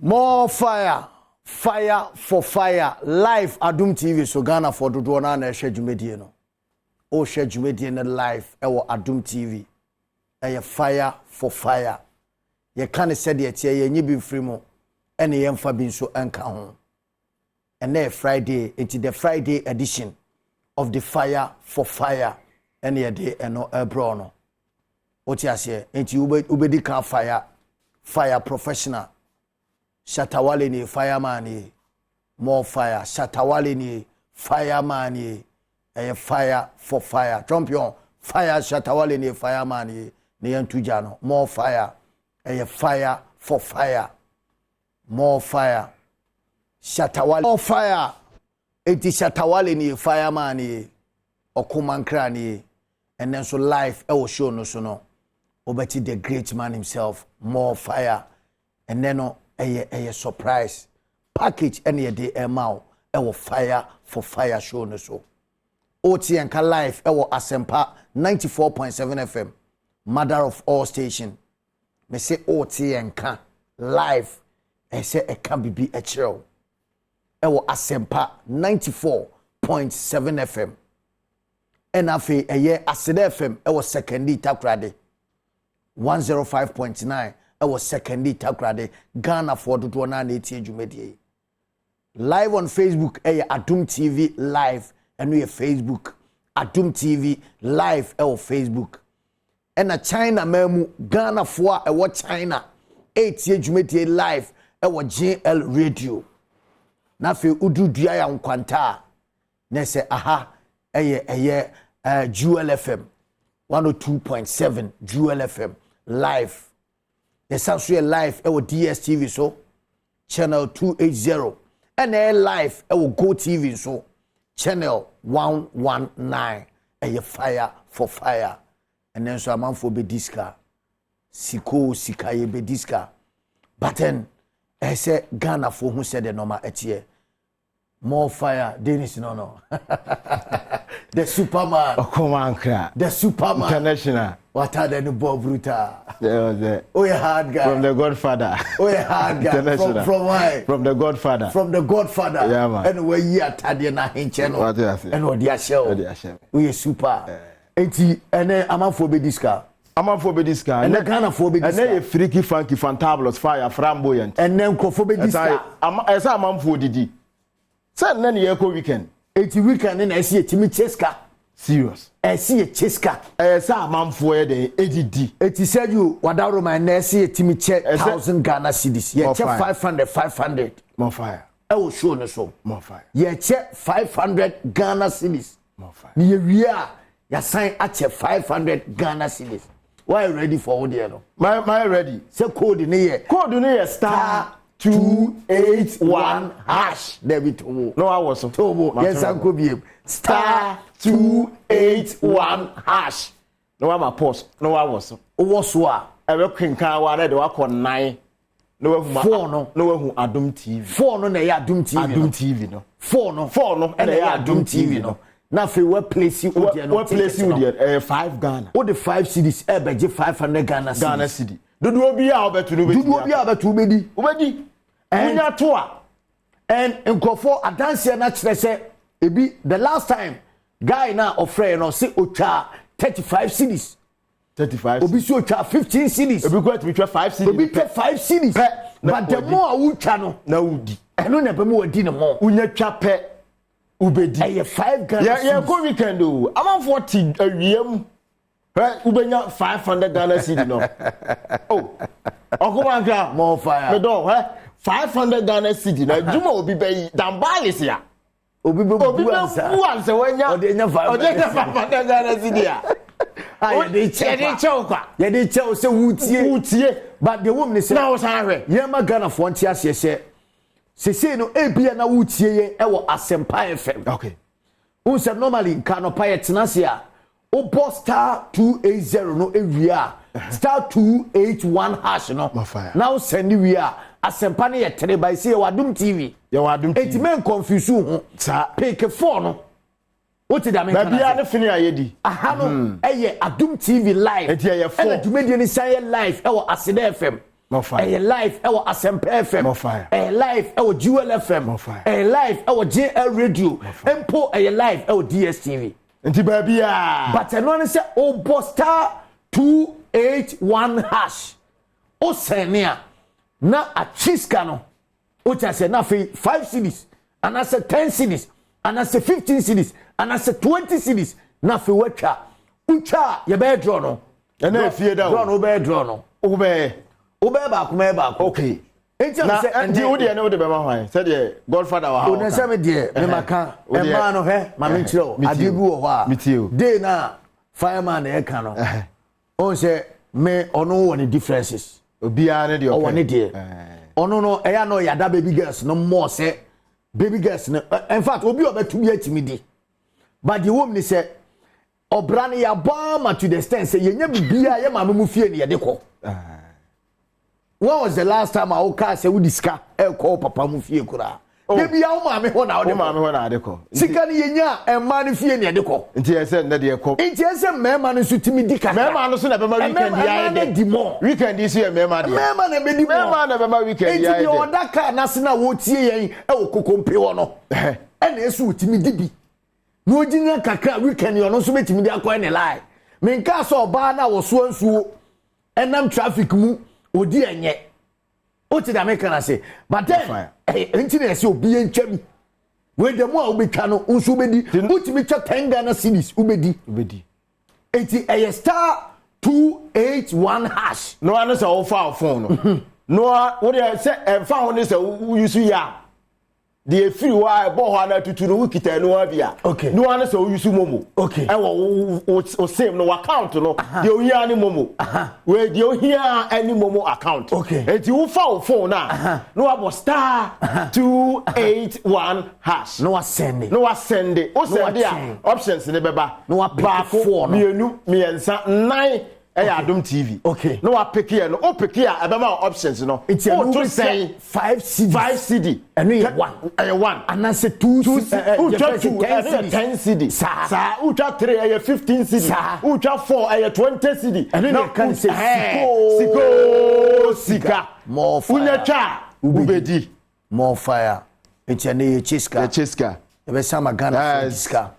More fire, fire for fire. Live Adom TV so Ghana for dodo na na share dwumedie no. O share dwumedie na live ewo Adom TV. Eye fire for fire. Ye kan se de tie ye nyi bi free mo ene ye mfa bi nso enka ho. Ene Friday, it's the Friday edition of the fire for fire. Ene ye de eno ebro no. Oti ase enti ubedi kan fire professional. Shatawale ni fireman ni more fire. Shatawale ni fireman ni fire for fire. Champion fire Shatawale ni fireman ni yantujano more fire. Fire for fire. More fire. Shatawale more fire. Eti Shatawale ni fireman ni okumankra ni and then so life show no so no. Obeti the great man himself more fire and then no a surprise package any day emao ewo fire for fire show no so OT and live ewo Asempa 94.7 FM mother of all station me say OT and live I say e can be a chiro ewo Asempa 94.7 FM and afi eye Asede FM ewo secondary takrade 105.9 was secondly takrade Ghana for dodo na na etie dwumedie live on Facebook Adom TV live and we Facebook Adom TV live Facebook and a China memu Ghana for China etie dwumedie live JL radio na fe udu dua ya nkwanta na se aha Jewel FM 102.7 Jewel FM live. The South live DSTV so channel 280 and live Go TV so channel 119 fire for fire and then so a man for be diska Sika ye be diska but then I say Ghana for who said the normal etie more fire Dennis no the Superman the Superman international what are the Bob Bruta oh yeah hard guy from the Godfather oh yeah hard guy from why from the Godfather yeah man and where you are tadi na hinche no and what dia share we super enti ene amanfo be diska and the Ghana for be diska and a freaky funky fantabulous fire flamboyant and then ko for be diska esa amanfo didi say na ne yeko weekend eti weekend na esi etimi cheska serious esi cheska say amanfo ye de edidi eti said you wadaro my na esi etimi che 1000 Ghana cedis ye che 500 more fire I will show no so more fire ye che 500 Ghana cedis more fire ni we are ya sign at 500 Ghana cedis why you ready for all there no my ready say code ni star 281 hash David Tomo no I was Tomo yes uncle be star 281 hash no I'm a post no I was so a we kan wa de wa ko 9 no we hu 4 no we hu Adom TV 4 no na ya Adom TV no 4 no na ya Adom TV no na fe we place you there no place you there 5 Ghana o the 5 cedis beje 500 Ghana cedi dodo obi a obetu no bedi obedi unya to a and nkofo adanse na kire se ebi the last time guy na ofre no se otwa 35 cedis 35 obi so otwa 15 cedis obi go to 5 cedis obi pay 5 cedis but the more utwa no na udi eno na be mo wadi ne mo unya twa pe ubedi 5 Ghana yeah go weekend o am 40 awiem ubenya 500 Ghana cedi no oh okumanka more fire me do 500 Ghana cedi na juma obi be dambalis ya obi be buansa wanya odenya 500 Ghana cedi ya ye dey chew say wutie but the woman say na wo san hwe ye ma Ghana fo ntia hye se no ebia na wutie ye ewo Asempa FM okay unse normally nkano pa ye tenase a o boss star 280 no ewia star 281 hash no now send we a Asempa ne ye tere by say Adom TV eti men confuse ho sa pick 4 no what did I mean? Bia ne fini ayedi aha no Adom TV live eti ye 4 and to media ni say live Asede FM fire live ewo Asempa FM more fire live ewo Jewel FM more fire live ewo JL Radio empo live ewo DSTV nti ba bia but eno ne se o star 281 hash o senia na a Sika no o cha se na fe 5 cities and I say 10 cities and I say 15 cities and I say 20 cities na fe watcha ucha ye be draw no na afie da draw no be draw no o be ba kuma okay na ndi wo de na wo de be ma hwan say de godfather wa ha o na say me de me maka e ma no he ma me nchiro ade bi wo ho a day na fireman e ka no on say me ono woni differences obia ne de o woni de ono no e ya no yada baby girls no more say baby girls no in fact obi obetu bi atimi di but the woman say obra ne ya ba to the extent say yenya bibia ye ma mu fie ne ye de ko when was the last time I woke say we discuss call papa mu fie kura baby ya ma me ho na o ma me ho na de ko Sika ne yenya e ma ne fie ne de ko nti ye say na de ko nti ye say me ma no so timi di kaka me ma no so na be ma weekend ya de di mo weekend is here me ma de me ma na be di mo me ma na be ma weekend ya de nti yo daka na se na wo tie yen e wo kokompe wo no e na esu timi di bi no oginya kakra weekend yo no so betimi di akọ ne lie me nka so oba na wo so ansuo enam traffic mu odi enye o ti da me kana say but then nti na say obi entwami we dem a obetwa no nso bedi utimi twa 10 Ghana cedis ubedi enti a star 281 hash no one say o fa phone no no what dey say e fa ho ne say you use ya the free wa bo ho na tutu no wikita no wa bia no one say o use momo okay e wo same no account no the o hia ni momo we the o hia any momo account okay enti wo fa phone na no wa star 281 hash no wa send it o send ya options ne beba no wa back 4 no mienu miensa 9 Adom TV. Okay. No, I pick here. No, o pick here. About my options. No. It's a to say 5 CD. 5 CD. And we 1. 1. And I say 2. 10 CD. Sa. Ucha 3. 15 CD. Ucha 4. 20 CD. And then you can say Sika. More fire. Unyacha. Ubedi. More fire. It's a new Sika. Sika. Ebe sama Ghana Sika.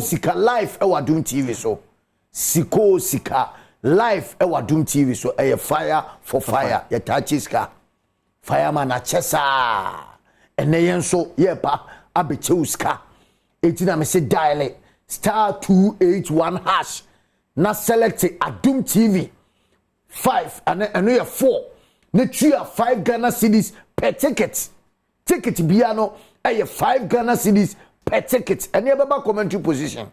Sika live. Adom TV so. Sika live Adom TV so fire for fire ya Sika fireman a chesa ene yen so ye pa abeche Sika eti na me se dial star 281 hash na select Adom TV 5 and no 4 na tria 5 Ghana cedis per ticket bia no 5 Ghana cedis per ticket and ye baba commentary position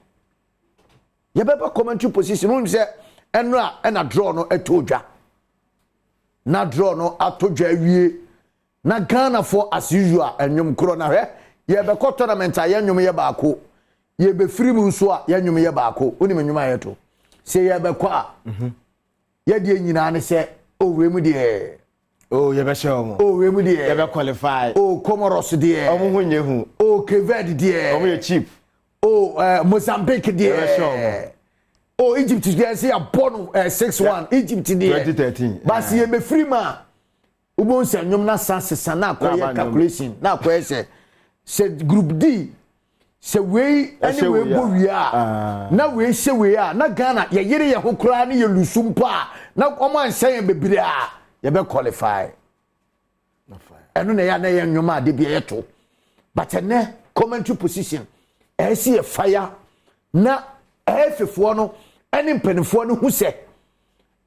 ye beba commentary position won say enra na draw no etodwa na draw no atodwa wie na Ghana for as usual enwum kro na hwe ye be ko tournament a yenwum ye baako ye be free mu nso a yenwum ye baako oni menwum ayeto say ye be kwa ye de nyina ne say o we mu de oh ye be show mo o we mu de ye be qualify o Comoros de omo hunye hu o Keved de omo ye cheap Mozambique there. Oh, Egypt there say a born 6-1 Egypt there 2013 but see be free man ubon say nyom na sanse na akoye calculation na akoye say group D say we anyway go we are na we say we are na Ghana ye yire ye hokura na ye lusumpa na omo ansan bebre a ye be qualify na fire eno na ya na ye nyom ade bia ye to but ene commentary position see a fire na efefo no ene mpanifo no hu se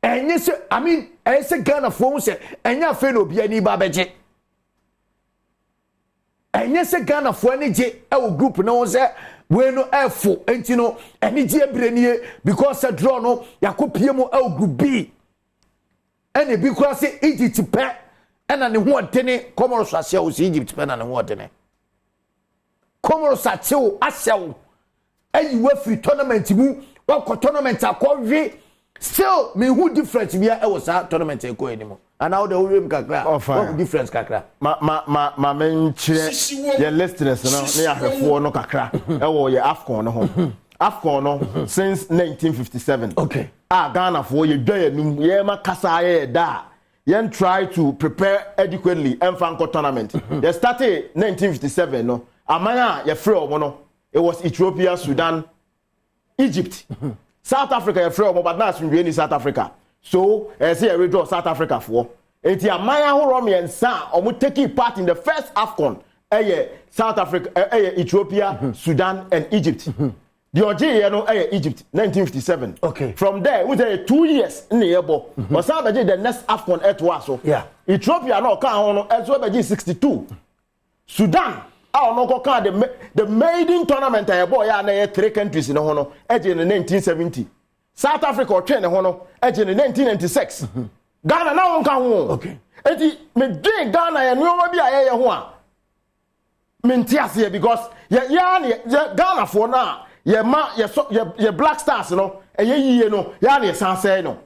enye se I mean say Ghana fo hu se enye afa na obi ani ba beje enye se Ghana fo ani je e group na hu se we no efo enti no ene je brenie because the draw no yakopie mu e group B ene bi kwa se Egypt pe ena ne ho odene Comoros ase o se Egypt pe na ne ho odene Comoros achew asew ayi wa free tournament mu wa tournament akɔwe still me who difference bia e was a tournament e ko animo and how the whole kakra what difference kakra ma menchire ye listeners no ne ahwefo no kakra e wo ye AFCON no ho AFCON no since 1957 okay Ghana fo ye dwa yanum ye makasa ye da yen try to prepare adequately Mfanko tournament. They started 1957 no. Amaya ye free omo no. It was Ethiopia, Sudan, Egypt. South Africa ye free omo but now we in South Africa. So, say a redraw South Africa for. Enti Amaya who Romy and Sa omo taking part in the first AFCON. South Africa, Ethiopia, Sudan and Egypt. The OJ, Egypt, 1957. Okay. From there, we say 2 years in the year. But the next AFCON at Waso. Yeah. Ethiopia no can as well 62. Sudan, the maiden tournament boy 3 countries in the hono edge in 1970. South Africa or train hono edge in 1996. Ghana now on can okay. Eti me Ghana and no be a one. Mintias because Ghana for now. Ye Black Stars no ye no ya na san say no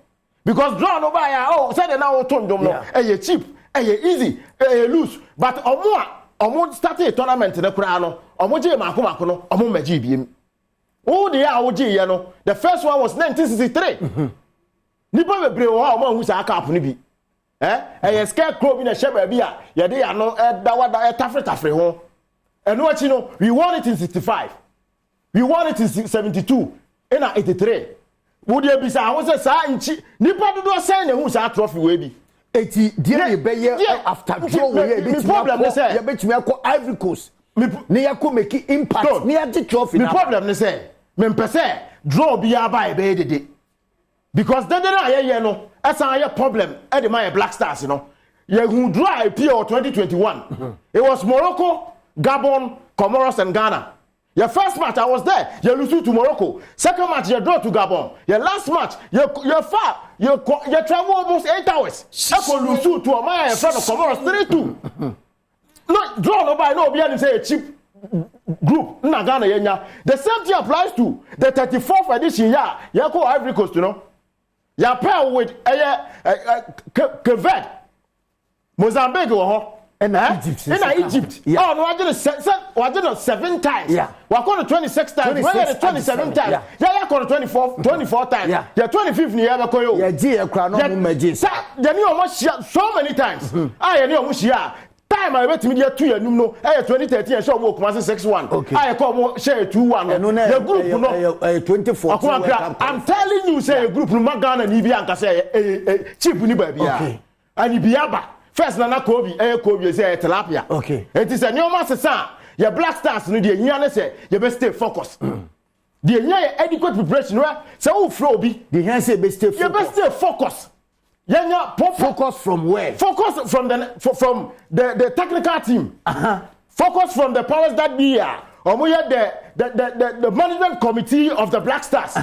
because draw no buy say the now tondom no ye cheap ye easy loose but omo start a tournament na kura no omo je mako no omo magi biem o de ya oje ye no the first one was 1963 nipa bebre wo omo hu sa cup ni bi ye scare club na sheba bi a ye de ya no da wada tafre ho eno achi no we won it in 65. We won it in 72 in 83. Would you be say I was a inchi nipa do say na hu sa trophy we bi. Eti dia be ye after draw we be problem ne say ye betumi akọ Ivory Coast. Ne yakọ make impact. Ne ya trophy na. Me problem ne say me mpese draw bi ya ba e be dede. Because dede na ye no esa ye problem e de my Black Stars no. Ye hu draw IPO 2021. It was Morocco, Gabon, Comoros and Ghana. Your first match, I was there. You lose to Morocco. Second match, you draw to Gabon. Your last match, you far. You travel almost 8 hours. You lose to Amaya in front of Comoros 3-2. No, draw nobody. No, be say a cheap group. Ghana, Yenya. The same thing applies to the 34th edition. Yeah, you go Ivory Coast, you know. You pair with Quebec, Mozambique, in Egypt. Yeah. Oh, no, I did it 7 times. Yeah. We are 26 times. We are 27 times. Yeah, yeah, 24 times. Yeah. Yeah, 25th year. Yeah, dear, then you almost so many times. I know Mushia. Time I went to media 2 years, no, 2013, I saw more 6-1. Okay. I call share 2-1. The group, no, 24. I'm telling you, say a group, Magana and Ibianka say, cheap Nibabi. Okay. And Ibiaba. First na Kobe say tilapia. Okay. It is a new master son. Your Black Stars no dey yan say you best stay focused. The yan adequate preparation where say who flow be. The yan say best stay focused. You best stay focused. Yan focus from where? Focus from the technical team. Focus from the powers that be here. The management committee of the Black Stars.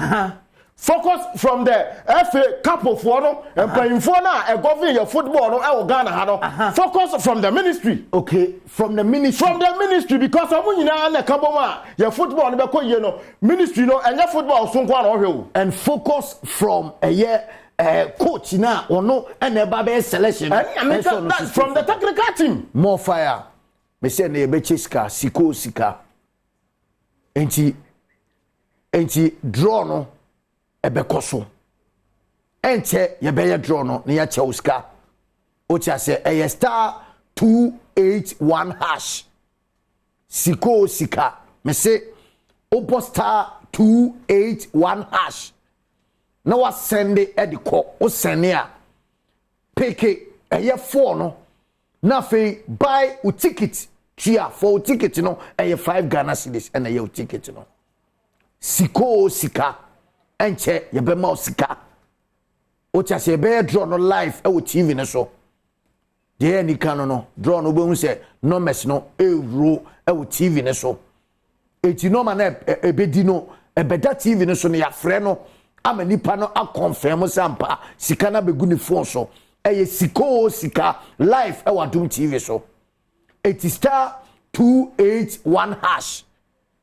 Focus from the FA Cup of Fono and playing for now and govern your football no Ghana. Focus from the ministry. Okay, from the ministry. From the ministry because you know your football no ministry no and your football so kwano and focus from a year coach now or no and a selection. And from the technical team. More fire. Me say na be Sika. Enti draw no ebekoso enche ye be ye draw no na ya cheuska o cha se e star 281 hash Sika me say opo star 281 hash na wa send e de ko o send a pk e ye 4 no na fe buy o ticket tia for o ticket no e 5 Ghana cedis and e o ticket no Sika enche ye be ma Sika o cha se be draw no live e wo TV ne so de ani kan no draw no be hu se numbers no euro e wo TV ne so eti no ma na e be di no e be da TV ne so no ya frɛ no ama nipa no a confirm sampa Sika na be gu ni phone so e ye Sika live e wo Adom TV so eti star 281 hash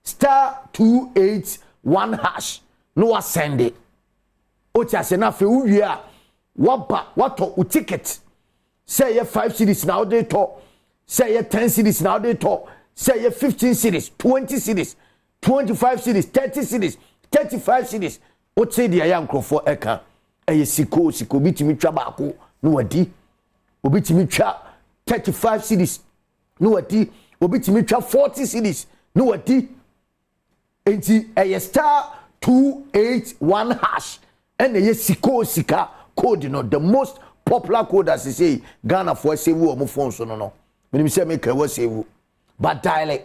star 281 hash no wa send it o ti ase na fe uwie a wato o ticket say ye 5 cities now they talk say ye 10 cities now they talk say ye 15 cities 20 cities 25 cities 30 cities 35 cities o ti dia ya nkrofo eka eye siko bitimi twa baako no wadi obitimi twa 35 cedis no wati obitimi twa 40 cedis no wati enti star 281 hash and ye Sika code no the most popular code as they say Ghana for save wo mo phone so no me say make we save but dial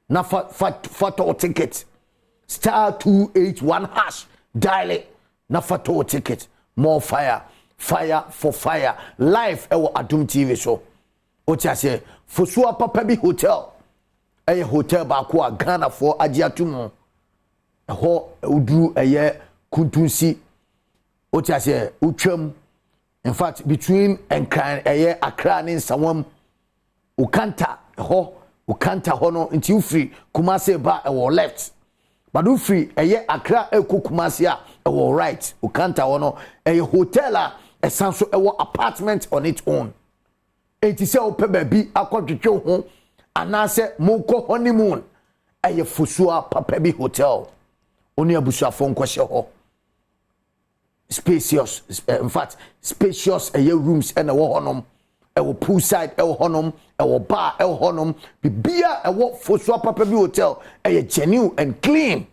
na for ticket star 281 hash dial na for ticket more fire for fire live ewo Adom TV so o tia say Fosua Papa bi hotel hotel ba ko a Ghana for agiatum ho udru kuntunsi o tia say utwam in fact between Nkran Accra and Nsawam ukanta ho no nti ufri Kumasi ba left but ufri Accra Kumasi a right ukanta ho no hotel a esanso apartment on its own enti se o pe baabi akodwetwe ho anase monko honeymoon Fosua Papa bi hotel oni abusuafo nkwahye ho spacious in fact spacious rooms and honom poolside honom bar honom bibia Fosua Papa bi hotel genuine and clean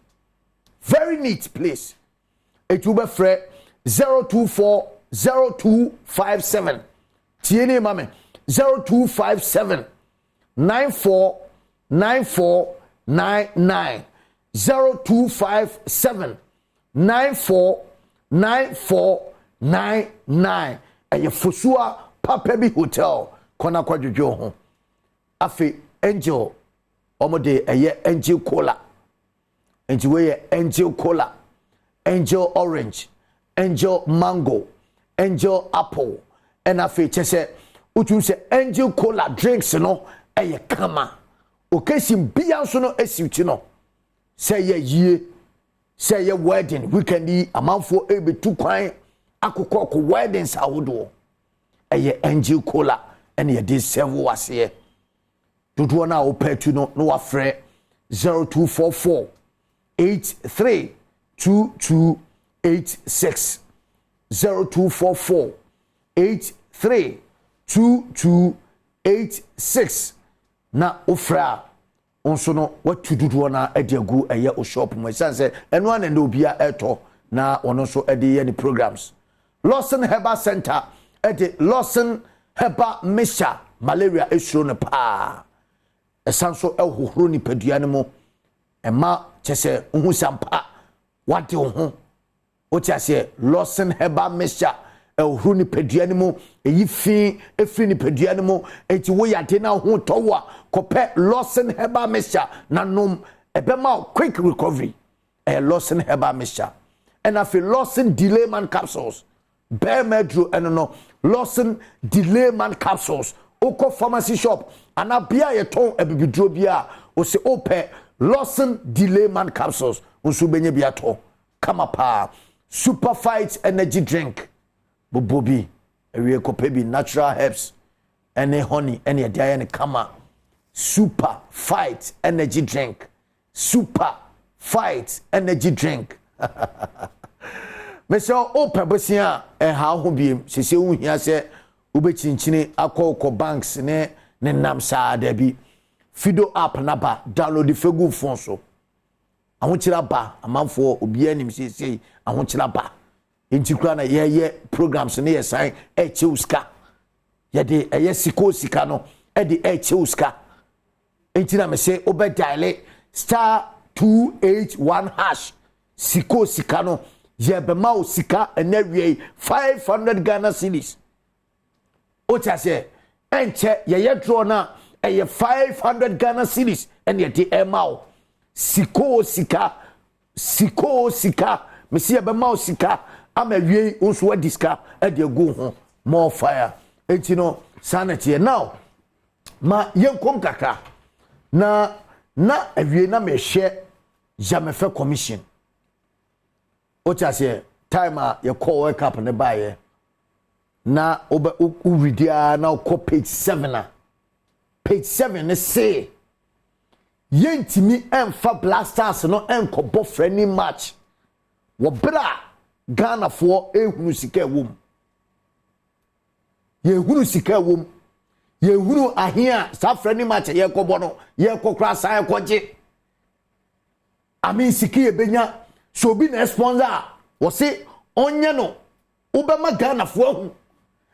very neat place it will be free 0240257 tieni mame 0257 949499 0257 949499 Fosua Papa bi hotel kona kwadwodwo ho afi angel omode angel cola enti we angel cola angel orange angel mango angel apple and afi chese utu se angel cola drinks no kama okesim bia so no asiuti no say ye say your wedding weekend amanfo ebetu kwan akokọ ko weddings awodo angel cola and ye dey serve wase dodo na opetu no wafre 0244 832286 0244 832286 na ofra onso no watu dodo na adiagu o shop mo sanse eno ana na obia eto na ono so ade ye ni programs Lawson Herbal Center Lawson Herbal Misha malaria esuro ne pa esanso ehohoro ni padua ne mo ema chese ohu sampa wate ohu o tiase Lawson Herbal Misha ehohoro ni padua ne mo eyifi efri ni padua ne mo enti wo yade na ho towa kope Lawson Herbal Misha na nom ebema quick recovery Lawson Herbal Misha and afi Lawson Delayman capsules bear medro no Lawson Delayman capsules oko pharmacy shop ana bia ye ton ebibidro bia o se ope Lawson Delayman capsules unsu benye bia to kama pa super fight energy drink bobobi ewe kope bi natural herbs ene honey ene dia ene kama super fight energy drink super fight energy drink Meso open bosia ha ho biem sese hu hia se obechinchini akọ banks ne nam saa da bi Fido app na ba download the fegu phone so ahonchira ba amanfo obi anim sese ahonchira ba entikura na ye programs ne ye sign cheuska ye de Sika no de cheuska entina me se obe dial star 281 hash Sika no ye be ma Sika enawie 500 Ghana cedis o tia se enche ye draw na 500 Ghana cedis and ye di emao Sika me see be ma Sika amawie unso adiska e de go ho more fire enti no sanity now ma yenkom kakra na awie na me hye Jamefe commission o chase time a ye call wake up ne baye na u redia na ko page 7 ne say yentimi emfa blasters no enkobo friendly match wo bra Ghana for ehunu sika wom ye hunu sika wom ye hunu ahia sa frani match ye kobo no ye kokra sa ye koje ami sika ye benya so bi na sponsor wo se onye no ubema Ghana fo hu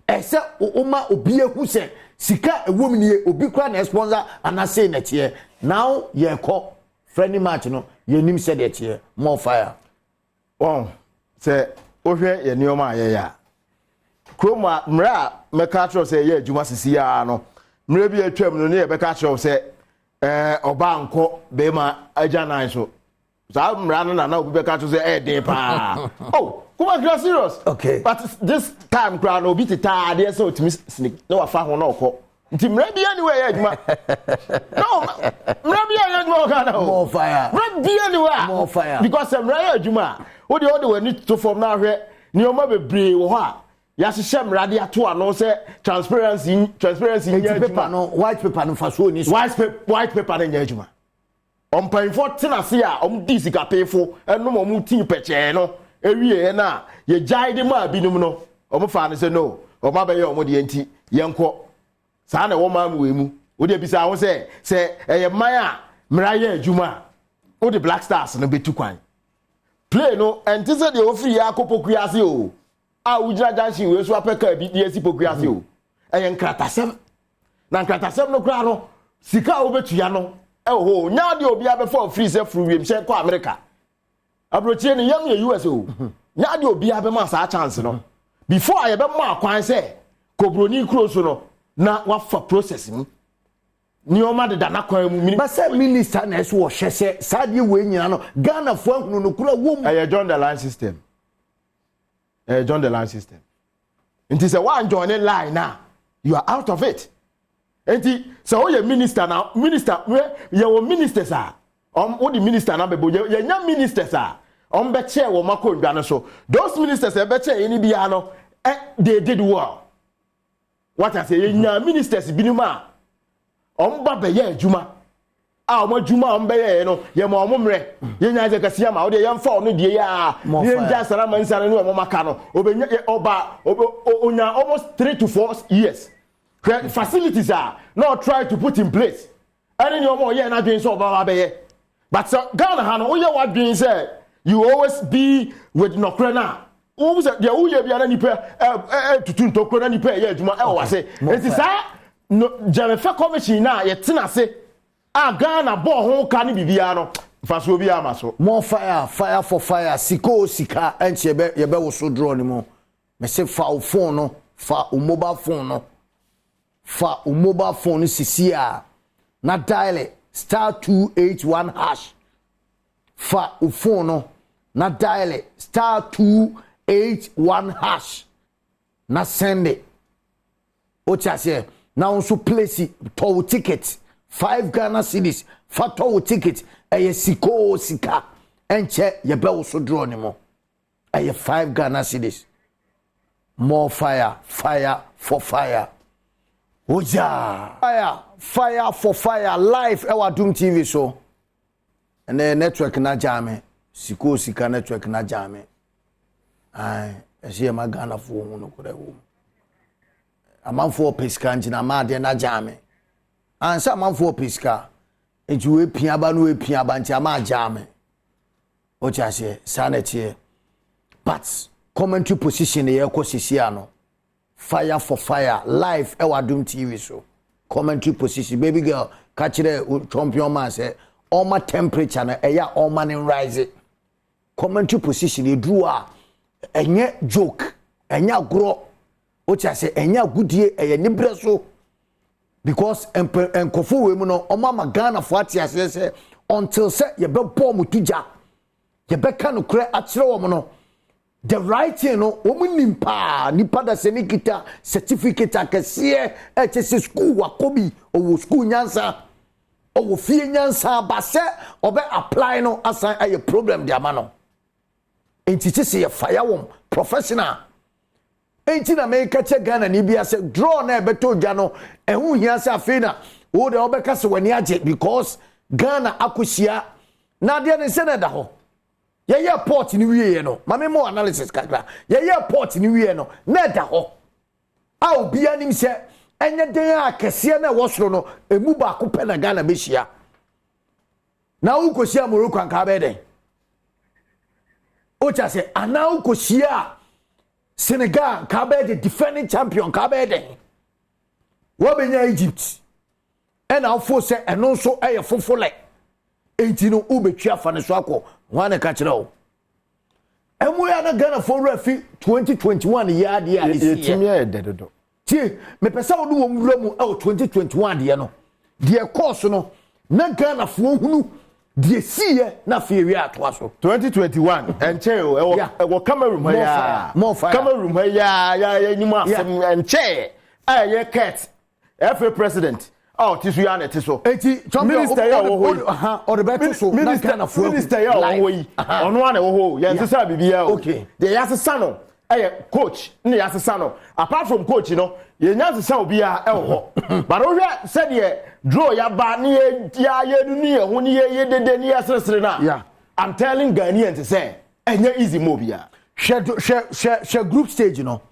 ese uma obi ehu se sika ewom ni obi kra na sponsor anase na tie now ye ko friendly match no ye nim se de tie more fire se ohwe ye nioma ye ya kroma mra meka tro se ye adwuma sisi ya no mra bi atwam no ne ye beka tro se oba anko be ma agya nan so sa mra no na obi beka tro se den pa oh kuma you serious okay but this time crowd obi tita dey so otimi sneak no wa fa ho na okọ nti mra bi anyway ye adwuma no mra bi ye adwuma ka na more fire mra bi anyway more fire because mra ye adwuma o de we need to form na hwe ni o ma bebre wo ho a ya hye mra de ato ano se transparency nya paper no white paper no fa so ni white paper na nya adwuma ompanfo tenase a di sika pefo enom om tin peche no ewie na ye jaide ma binum no om fa ne se no o ma be ye om de enti yenko sa na wo ma we mu o de bisa ho se eye man a mra ye adwuma o de Black Stars no betu kwan play no enti se de ofiri akopoku ase o a ujira janshi we so apeka bi de esi poku ase o eye nkratasem na nkratasem no kra no sika wo betu ya no ho nya de obi abefa free se fru wiem se ko America abrochie ni yam ye US o nya de obi abema sa chance no before I be ma kwan se kobroni cross no na wafa process ni o ma de na kwan mu ba se minister na so wo hwese sadie we nyina no Ghana fo ahunu no kura wo mu join the line system join the line system it is a one join the line now you are out of it. Enti so ye minister now minister ye wo ministers a wo the minister na bebo ye nya ministers a be chair wo makondwa no so those ministers e be chair any bia no they did well what I say ye nya ministers binuma ba be ye adwuma a mo adwuma be ye no ye ma omomre ye nya ze kase ma wo de ye mfa no de ya ye nja sara man sara no mo maka no obenya oba onya almost 3 to 4 years. Facilities are not try to put in place. Any no more, yeah, not doing so about but so Ghana, Hano, what being said, you always be with no crana. Who was the Uya be any pair to Tokyo any pair, yeah, to say, it is that no Jalefa commission now, yet Tina say, Ghana, Bo, can be Biano, Fasubia Maso. More fire for fire, Sika, and Yebe was so drawn anymore. Me say, fa phone, no, fa mobile phone, no. Fa mobile phone sisia na dial *281#. Fa phone no na dial *281#. Na send it. Ocha say na unso place to ticket 5 Ghana cedis. Fa to ticket Sika enche ye be wo so draw ni mo. 5 Ghana cedis. More fire for fire. Oja fire for fire live Adom TV so and the network na jame Sika network na jame ai ese ma Ghana fo hu no kore wo amanfo pesika ngina ma de na jame ansa amanfo pesika eju we piaba no we piaba nti ama jame ocha se sanete but commentary position ye ko sisia no fire for fire live Adom TV so commentary position baby girl catch the champion man say all my temperature na eya all man rise commentary position e drew a enye joke enya gro o cha say enya gudie eye nibre so because enkofo we mu no o ma Ghana fo ati ase say until say ye be bom tuja ye be ka no kre akire wo mu no the right thing no omunim pa nipa da se nikita certificate akese HSC school wakobi owo school nyansa owo fie nyansa ba se obe apply no asan aye problem dia ma no enti se ye fire wom professional enti na me ka che Ghana ni bia se draw na beto gya no ehu hia se afina wo de obeka se wani age because Ghana akosia na de ne se na da ho ye port ni wiye no mame mo analysis kakra ye port ni wiye no na da ho a obi anim se enye den a kese na wosoro no emu ba ko pe na Ghana mehia na ukosia Morocco anka be den o cha se ana ukosia Senegal ka be the defending champion ka be den wo benya Egypt and afo se eno so eye fofole enti no ubetwa fa ne so akọ wane ka kire o emu ya na Ghana for refi 2021 ya de ya etimi ya dedodo tie me pesa wo wo mwura mu 2021 de no de course no na Ghana fo hunu de siye na fe wi atwa so 2021 enche o e Cameroon ya Cameroon ya nyum asem enche aye cat FA president oh tisu ya na tiso enti minister ya wo o de beto so na Ghana fo minister ya wo yi ono ana wo ho ya ntisa bibia o okay de ya sano coach ne ya sano apart from coach no ye nya sesa obi a e ho but o hwe said ye draw ya ba ne ya yedu ne ye ho ne ye dede ne ya sresre na yeah I'm telling Ghanaians say enye easy mobia share group stage no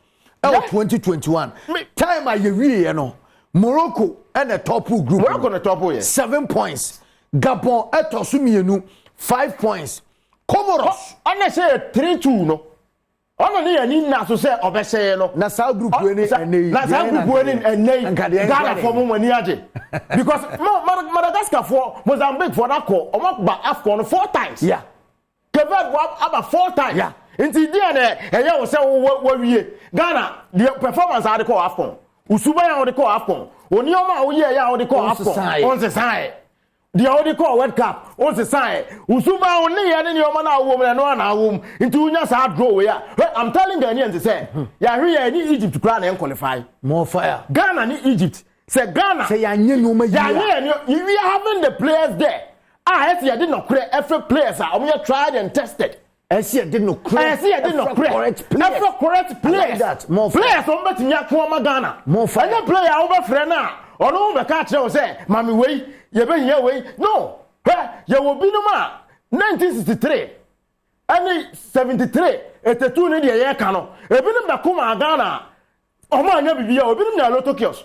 2021 time a ye wie no Morocco and the top group Morocco na top ye 7 points Gabon etosu mienu 5 points Comoros on say 3-2 no ono ne yani na so say obehye no na sa group we ni enei na sa group we ni enei Ghana for mo mani age because Madagascar for Mozambique for that call omo ba AFCON 4 times yeah Cape Verde about 4 times yeah nti dia na eye wo say wo wie Ghana the performance are the call AFCON usuba ya wo the call AFCON oni oma wo ye ya wo the call AFCON on se sai the only call World Cup on the side usuba oni ya ni oma na wo me no na wo nti unya sa draw ya I'm telling Ghanaians to say ya hwe ya ni Egypt kra na qualify more fire Ghana ni Egypt say Ghana say ya nye no ma you we are having the players there yes ya did not create every players are we tried and tested yes ya did not create correct players that more players on bet nya ko ma Ghana more fire any player over friend na ono be ka kire o say mami wei ye be hia wei no ye wo bi no ma 1963 any 73 82 ne de ye ka no ebi no be ko ma Ghana o ma nya bibia obi no na lotokios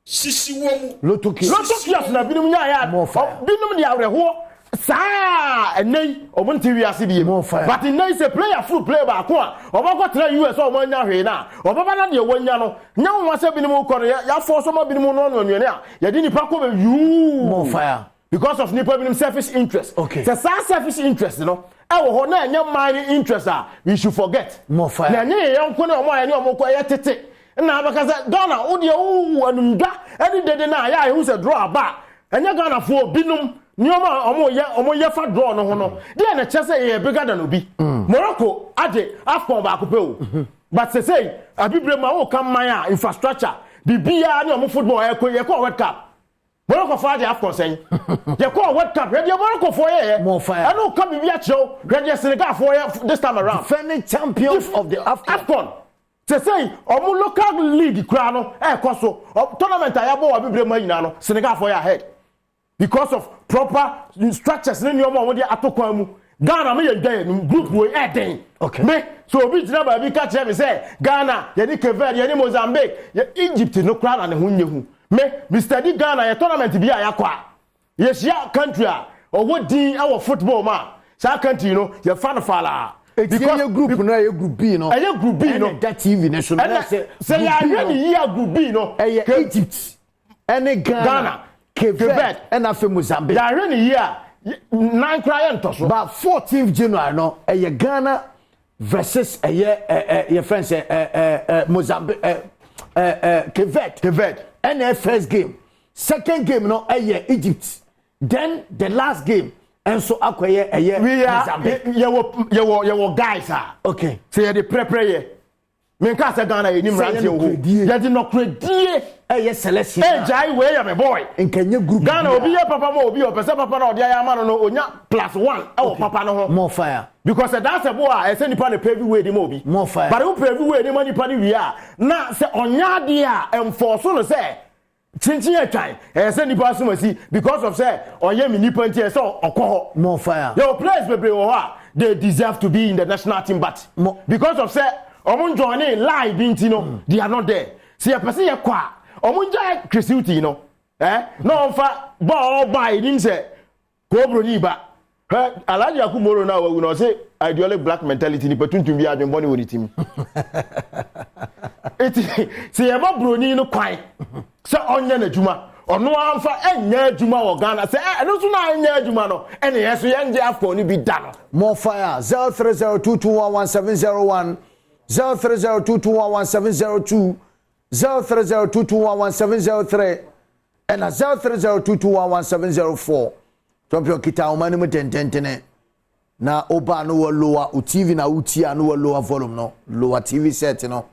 sisi wo mu lotokios na bi no nya ya bi no de awreho saa enei o mon TV ase bi but enei say player full player ba ko a o ba ko tra US o mo nya hwe na o ba na de wonya no nya wo ase bi no mo ko ya force mo bi no no no a ya di nipa ko be you more fire because of nipa bi no selfish interest okay say selfish interest no e wo ho na nya money interest we should forget more fire na nya ye nko na o mo ya ni o mo ko ye tete na ba ka say Ghana wo de wo anumda eni dede na ya who say draw ba enya Ghana fo binum nioma omo ye fa draw no ho no dey na chese e bigger than obi Morocco ade AFCON ba kope o but say abibre ma wo kan man a infrastructure bibia na omo football ye ko World Cup Morocco fa ade AFCON sen ye ko World Cup ye Morocco for ye more fire and no come bibia cheo ye Senegal for ye this time around defending champions of the AFCON say omo local league kra no e ko so tournament ayabo abibre ma nyina no Senegal for ye ahead because of proper structures ni omo won dey atokwan mu Ghana me ye group we eden okay me so obi jina ba bi ka kire me say Ghana ye ni Cape Verde ye ni Mozambique ye Egypt no kra na ne ho nyehu me Mr. D Ghana ye tournament bi a yakwa ye share country a owo din our football ma sa country no ye fan fala because your group no ye group B no ye group B no that TV national say ya really year group B no Egypt and Ghana Cape Verde and afi Mozambique ya hwe ni year 9 client to so but 14th January no Ghana versus your friends Mozambique Cape Verde and first game second game no Egypt then the last game and so akoye Mozambique you were guys okay say the prepare me ka say Ghana enim rantie wo ya di no kredie selection jai we ya me boy nkanye group Ghana obi ya papa ma obi o pese papa na odi ya ma no onya +1 e papa no ho more fire because that's a boy I say nipa na preview we di ma obi more fire but who preview we di ma nipa ni wi a na say onya de a enforce no say chinchin atwan say nipa so masi because of say oye mi nipa nti say okoho more fire your players bebre wo ha they deserve to be in the national team but because of say omo joining live binti no they are not there si ya pese ye kwa omunja creativity no no onfa ball by him say ko ni ba alaji akumoro na wawu no say ideological black mentality ni petuntum bi adwen boni woni tim eti si ye ba broni no kwan se onye na juma ono amfa enya adwuma wo Ghana se eno so na enya adwuma no ene yeso ye nje afọ ni bi da no more fire 0302211701 0302211702 0302211703 and 0302211704 champion kita omani mu tententene na oba no wo lower u TV na utia no wo lower volume no lower TV set no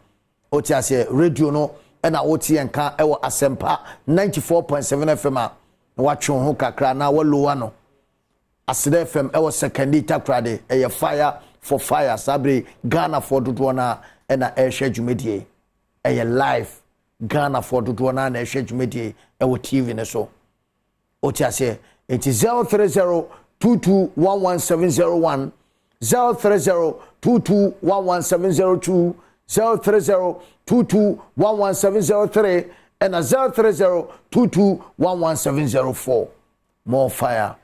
o ti ase radio no na wo ti enka e wo asempa 94.7 FM a wa twon ho kakra na wo lower no asede FM e wo second takrade e fire for fire sabre Ghana for dodo na e hwe dwumedie e live Ghana for dodo na e hwe dwumedie e wo TV ne so o ti ase it is 03022111701 03022111702 03022111703 and 03022111704 more fire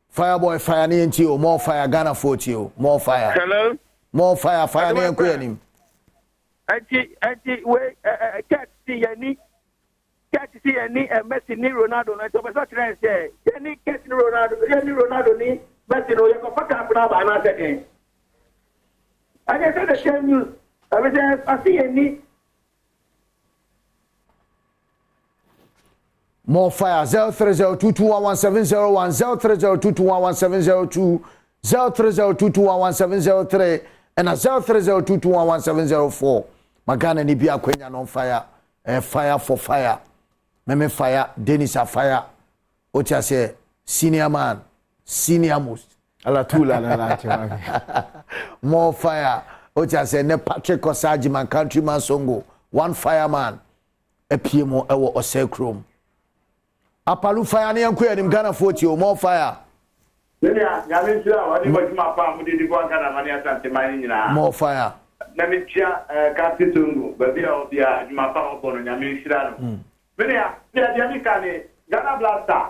Fireboy fire ni ntio more fire Ghana 40 more fire hello more fire ni enkoyanim ati we cat see any Messi ni Ronaldo na to be so trend say any cat ni Ronaldo ni Messi no you go fuck up na ba na second I just said the same news I see any more fire 03022111701 03022111702 03022111703 and 03022111704 magana ni bia kwenya no fire fire for fire meme fire Dennis a fire ocha say senior man senior most ala tula na more fire ocha say ne Patrick Osaji man countryman songo one fireman epiemo ewo osekrom apalu fire ne enkoyanim Ghana 40 more fire Nenia, yamin sila wani wajuma pa mudi di kwa kana mani asante mani nyina. more fire. Na mitia kasi tungu babi obia juma pa obono yamin sila no. Nenia, dia mikane Ghana Blaster.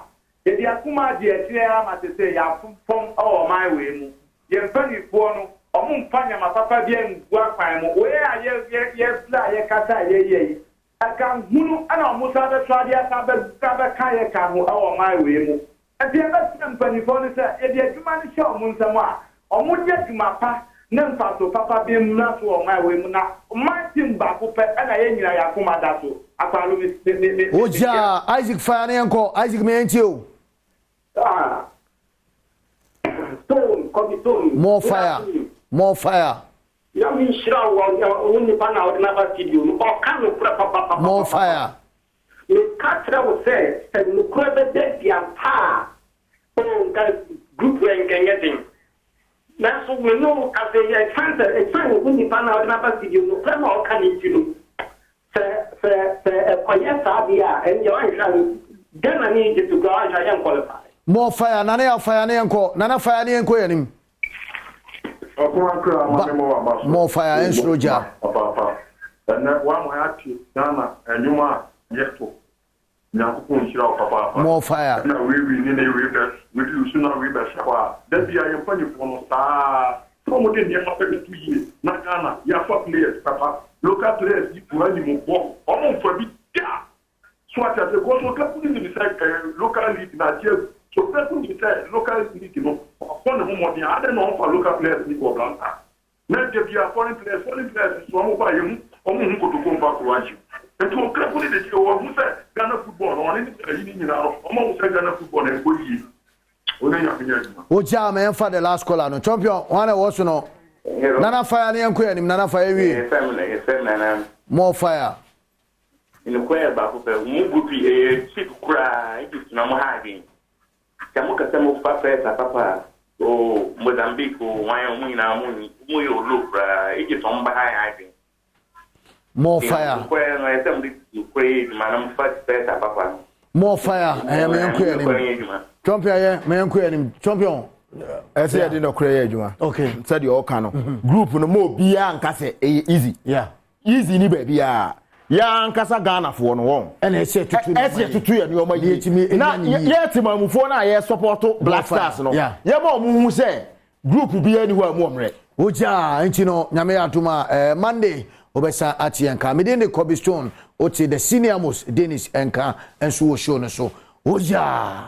Yedi akuma di etire ama tese ya fom o my way mu. Ye mfani fo no, omu mfanya mapapa bia ngua kwan mu. We a ye fla ye kasa ye. Aka hunu ana omu sa be twadia sa be kan ye kan mu o my way mu. Ati ebe mpanifo ni se edi adwuma ni hye omunsam a omudye adwuma pa na mfaso papa bi mu na so o mai we mu na martin ba ko pe na ye nyina ya kuma da so akwalo mi oja Isaac fire ne enko Isaac me entio stone more fire ya mi shira wa woni pa na ordinary ba studio no o kan no kura papa more fire me katra wo se no kura be dia pa group where getting. That's what we know as a friend when you find out about the you know, can you and your then I need you to go. I am qualified. More fire, Nana fire, Nana fire, yanim. More fire, and Sloja. And that one I actually Nana and you are yes. More fire. No, we need a reader. We do sooner read a shower. Then be I am funny for star. Promoting the after 2 years. Nakana, Yafa players, Papa. Local players, you run him walk. Almost for a bit. So as a go to company beside local league, Nigeria. So people beside local league, you know, upon the moment, I don't know for local players, Nico Blanca. Not just be a foreign players, one by him, or who go to come back to watch you. And to company that you want to say Ghana football or anything, you know, almost Ghana football and good year. Oja man for the last caller no champion one was no Nana fire ne enko Nana fire wi family more fire in the choir back of mu gupi chip cry it na mo hagin kamu ka temo papa o Mozambique o wan mu ina mu yo look it on behind hagin more fire more fire me enko champion me enko champion ese ya di no kure ya adwuma okay said you all can group no mo bia nka se easy yeah easy ni baby ya ankasa Ghana for no won and ese tutu ya ni o ma yi na ye timamufo na ye support Black Stars no ye ma mu hu say group bi ani ho amu omre oja nti no nyame atuma Monday obesa ati enka me de Kobe Stone oti the senior most Dennis enka enso wo show no so oja